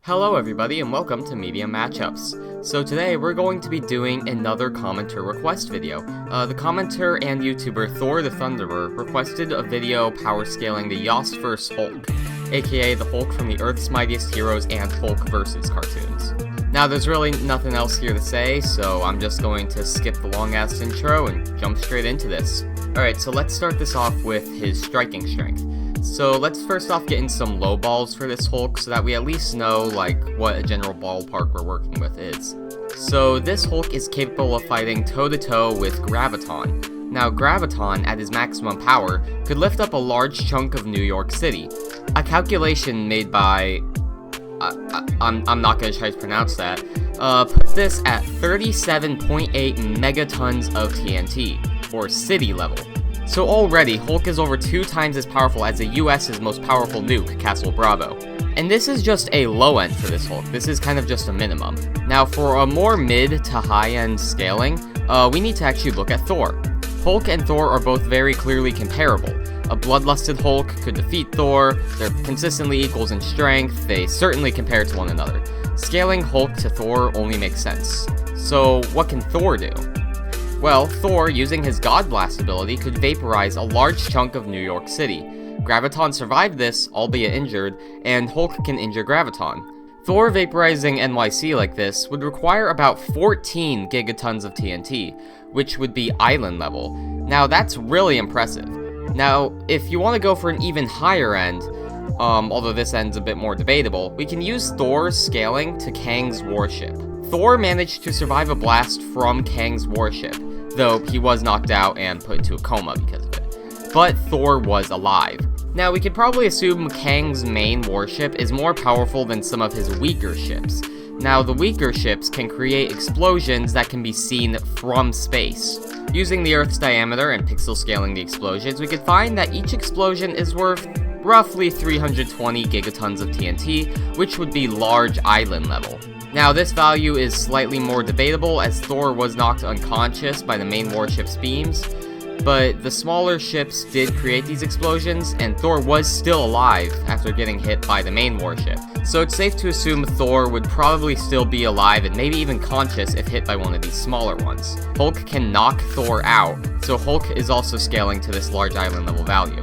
Hello everybody and welcome to Media Matchups. So today we're going to be doing another commenter request video. The commenter and YouTuber Thor the Thunderer requested a video power scaling the Yostverse Hulk, aka the Hulk from the Earth's Mightiest Heroes and Hulk vs. cartoons. Now there's really nothing else here to say, so I'm just going to skip the long ass intro and jump straight into this. Alright, so let's start this off with his striking strength. So let's first off get in some low balls for this Hulk so that we at least know what a general ballpark we're working with is. So this Hulk is capable of fighting toe-to-toe with Graviton. Now Graviton, at his maximum power, could lift up a large chunk of New York City. A calculation made by... I'm not going to try to pronounce that, puts this at 37.8 megatons of TNT, or city level. So already, Hulk is over 2 times as powerful as the US's most powerful nuke, Castle Bravo. And this is just a low end for this Hulk, this is kind of just a minimum. Now for a more mid to high end scaling, we need to actually look at Thor. Hulk and Thor are both very clearly comparable. A bloodlusted Hulk could defeat Thor, they're consistently equals in strength, they certainly compare to one another. Scaling Hulk to Thor only makes sense. So what can Thor do? Well, Thor, using his God Blast ability, could vaporize a large chunk of New York City. Graviton survived this, albeit injured, and Hulk can injure Graviton. Thor vaporizing NYC like this would require about 14 gigatons of TNT, which would be island level. Now that's really impressive. Now, if you want to go for an even higher end, although this end's a bit more debatable, we can use Thor's scaling to Kang's warship. Thor managed to survive a blast from Kang's warship, though he was knocked out and put into a coma because of it. But Thor was alive. Now, we could probably assume Kang's main warship is more powerful than some of his weaker ships. Now, the weaker ships can create explosions that can be seen from space. Using the Earth's diameter and pixel scaling the explosions, we could find that each explosion is worth roughly 320 gigatons of TNT, which would be large island level. Now, this value is slightly more debatable as Thor was knocked unconscious by the main warship's beams, but the smaller ships did create these explosions, and Thor was still alive after getting hit by the main warship. So it's safe to assume Thor would probably still be alive and maybe even conscious if hit by one of these smaller ones. Hulk can knock Thor out, so Hulk is also scaling to this large island level value.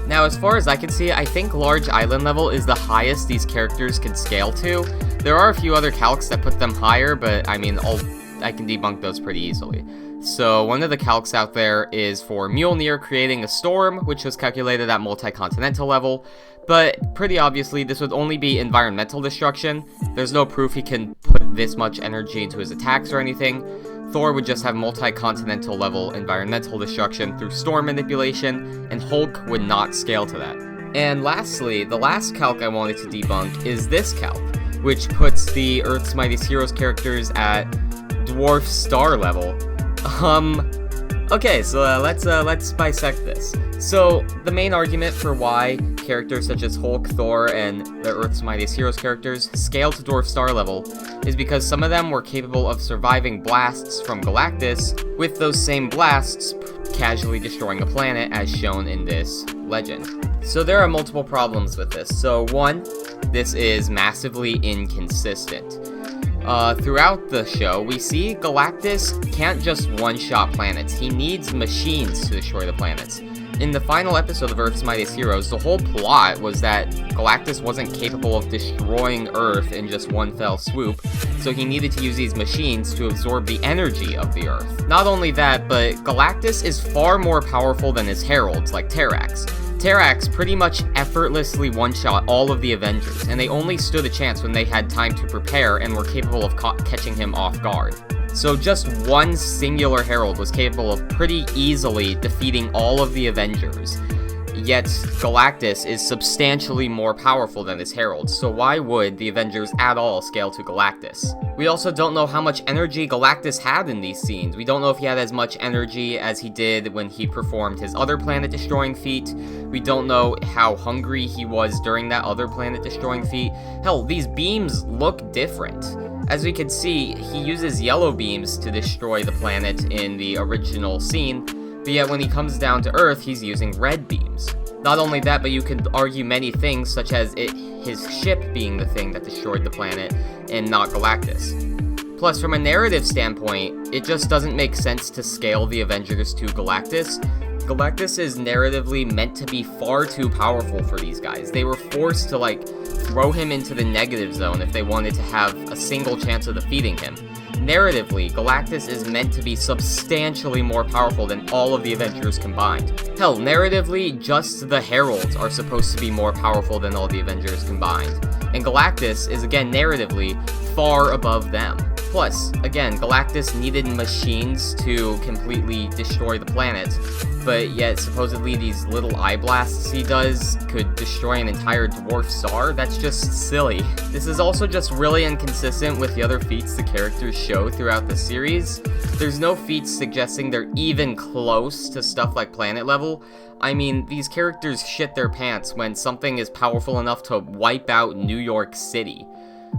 Now, as far as I can see, I think large island level is the highest these characters can scale to. There are a few other calcs that put them higher, but I mean, I can debunk those pretty easily. So one of the calcs out there is for Mjolnir creating a storm, which was calculated at multi-continental level, but pretty obviously this would only be environmental destruction. There's no proof he can put this much energy into his attacks or anything. Thor would just have multi-continental level environmental destruction through storm manipulation, and Hulk would not scale to that. And lastly, the last calc I wanted to debunk is this calc, which puts the Earth's Mightiest Heroes characters at dwarf star level. Okay, so let's bisect this. So, the main argument for why characters such as Hulk, Thor, and the Earth's Mightiest Heroes characters scale to dwarf star level is because some of them were capable of surviving blasts from Galactus, with those same blasts casually destroying a planet as shown in this legend. So there are multiple problems with this. So one, this is massively inconsistent. Throughout the show, we see Galactus can't just one-shot planets, he needs machines to destroy the planets. In the final episode of Earth's Mightiest Heroes, the whole plot was that Galactus wasn't capable of destroying Earth in just one fell swoop, so he needed to use these machines to absorb the energy of the Earth. Not only that, but Galactus is far more powerful than his heralds, like Terrax. Terrax pretty much effortlessly one-shot all of the Avengers, and they only stood a chance when they had time to prepare and were capable of catching him off guard. So just one singular herald was capable of pretty easily defeating all of the Avengers. Yet Galactus is substantially more powerful than his heralds, so why would the Avengers at all scale to Galactus? We also don't know how much energy Galactus had in these scenes. We don't know if he had as much energy as he did when he performed his other planet-destroying feat. We don't know how hungry he was during that other planet-destroying feat. Hell, these beams look different. As we can see, he uses yellow beams to destroy the planet in the original scene, but yet when he comes down to Earth, he's using red beams. Not only that, but you could argue many things, such as his ship being the thing that destroyed the planet, and not Galactus. Plus, from a narrative standpoint, it just doesn't make sense to scale the Avengers to Galactus. Galactus is narratively meant to be far too powerful for these guys. They were forced to, like, throw him into the negative zone if they wanted to have a single chance of defeating him. Narratively, Galactus is meant to be substantially more powerful than all of the Avengers combined. Hell, narratively, just the Heralds are supposed to be more powerful than all the Avengers combined. And Galactus is, again, narratively, far above them. Plus, again, Galactus needed machines to completely destroy the planet, but yet supposedly these little eye blasts he does could destroy an entire dwarf star? That's just silly. This is also just really inconsistent with the other feats the characters show throughout the series. There's no feats suggesting they're even close to stuff like planet level. I mean, these characters shit their pants when something is powerful enough to wipe out New York City.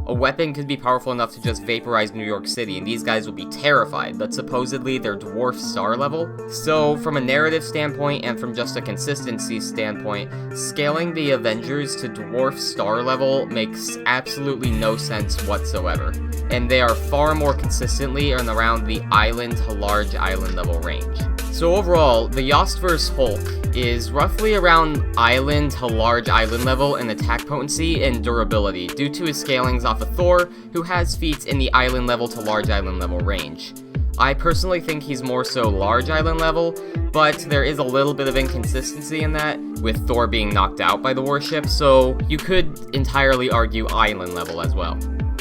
A weapon could be powerful enough to just vaporize New York City, and these guys will be terrified, but supposedly they're dwarf star level. So, from a narrative standpoint, and from just a consistency standpoint, scaling the Avengers to dwarf star level makes absolutely no sense whatsoever. And they are far more consistently in around the island to large island level range. So overall, the Yostverse Hulk is roughly around island to large island level in attack potency and durability, due to his scalings off of Thor, who has feats in the island level to large island level range. I personally think he's more so large island level, but there is a little bit of inconsistency in that, with Thor being knocked out by the warship, so you could entirely argue island level as well.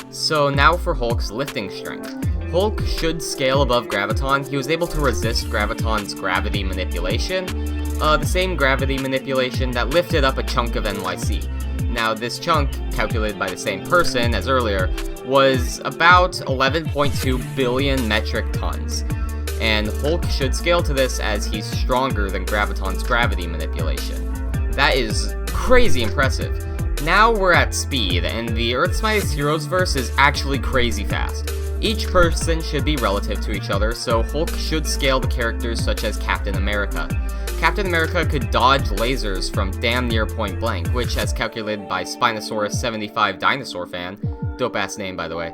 So now for Hulk's lifting strength. Hulk should scale above Graviton. He was able to resist Graviton's gravity manipulation, the same gravity manipulation that lifted up a chunk of NYC. Now, this chunk, calculated by the same person as earlier, was about 11.2 billion metric tons. And Hulk should scale to this as he's stronger than Graviton's gravity manipulation. That is crazy impressive. Now we're at speed, and the Earth's Mightiest Heroes verse is actually crazy fast. Each person should be relative to each other, so Hulk should scale to characters such as Captain America. Captain America could dodge lasers from damn near point blank, which, as calculated by Spinosaurus75 Dinosaur Fan, dope ass name by the way,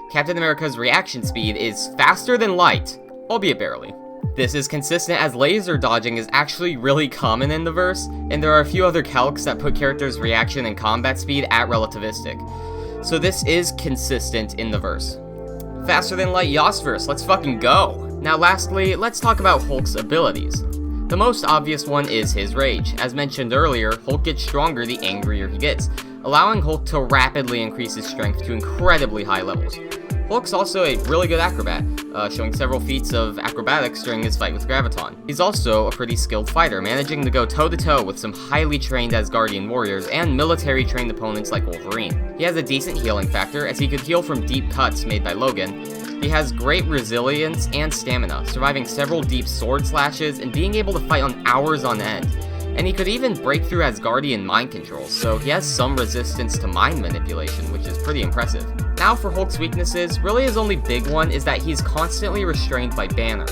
Captain America's reaction speed is faster than light, albeit barely. This is consistent as laser dodging is actually really common in the verse, and there are a few other calcs that put characters' reaction and combat speed at relativistic. So this is consistent in the verse. Faster than light Yostverse, let's fucking go! Now lastly, let's talk about Hulk's abilities. The most obvious one is his rage. As mentioned earlier, Hulk gets stronger the angrier he gets, allowing Hulk to rapidly increase his strength to incredibly high levels. Hulk's also a really good acrobat, showing several feats of acrobatics during his fight with Graviton. He's also a pretty skilled fighter, managing to go toe-to-toe with some highly trained Asgardian warriors and military-trained opponents like Wolverine. He has a decent healing factor, as he could heal from deep cuts made by Logan. He has great resilience and stamina, surviving several deep sword slashes and being able to fight on hours on end. And he could even break through Asgardian mind control, so he has some resistance to mind manipulation, which is pretty impressive. Now for Hulk's weaknesses, really his only big one is that he's constantly restrained by Banner.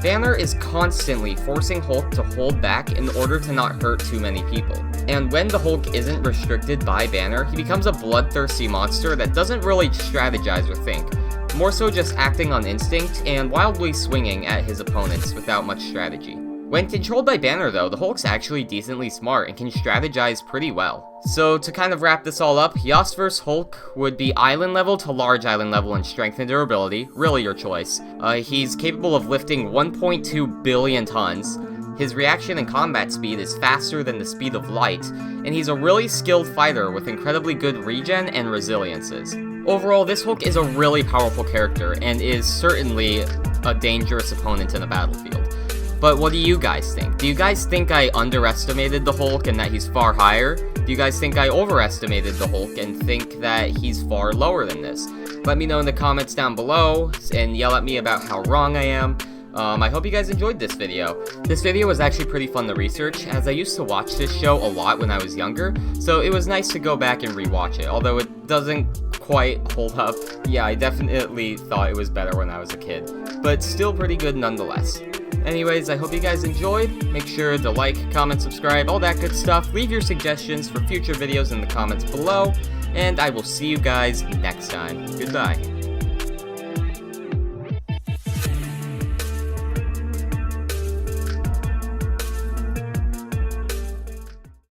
Banner is constantly forcing Hulk to hold back in order to not hurt too many people. And when the Hulk isn't restricted by Banner, he becomes a bloodthirsty monster that doesn't really strategize or think, more so just acting on instinct and wildly swinging at his opponents without much strategy. When controlled by Banner though, the Hulk's actually decently smart and can strategize pretty well. So to kind of wrap this all up, Yostverse Hulk would be island level to large island level in strength and durability, really your choice. He's capable of lifting 1.2 billion tons. His reaction and combat speed is faster than the speed of light, and he's a really skilled fighter with incredibly good regen and resiliences. Overall, this Hulk is a really powerful character, and is certainly a dangerous opponent in the battlefield. But what do you guys think? Do you guys think I underestimated the Hulk and that he's far higher? Do you guys think I overestimated the Hulk and think that he's far lower than this? Let me know in the comments down below, and yell at me about how wrong I am. I hope you guys enjoyed this video. This video was actually pretty fun to research, as I used to watch this show a lot when I was younger, so it was nice to go back and rewatch it, although it doesn't quite hold up. Yeah, I definitely thought it was better when I was a kid, but still pretty good nonetheless. Anyways, I hope you guys enjoyed. Make sure to like, comment, subscribe, all that good stuff. Leave your suggestions for future videos in the comments below, and I will see you guys next time. Goodbye.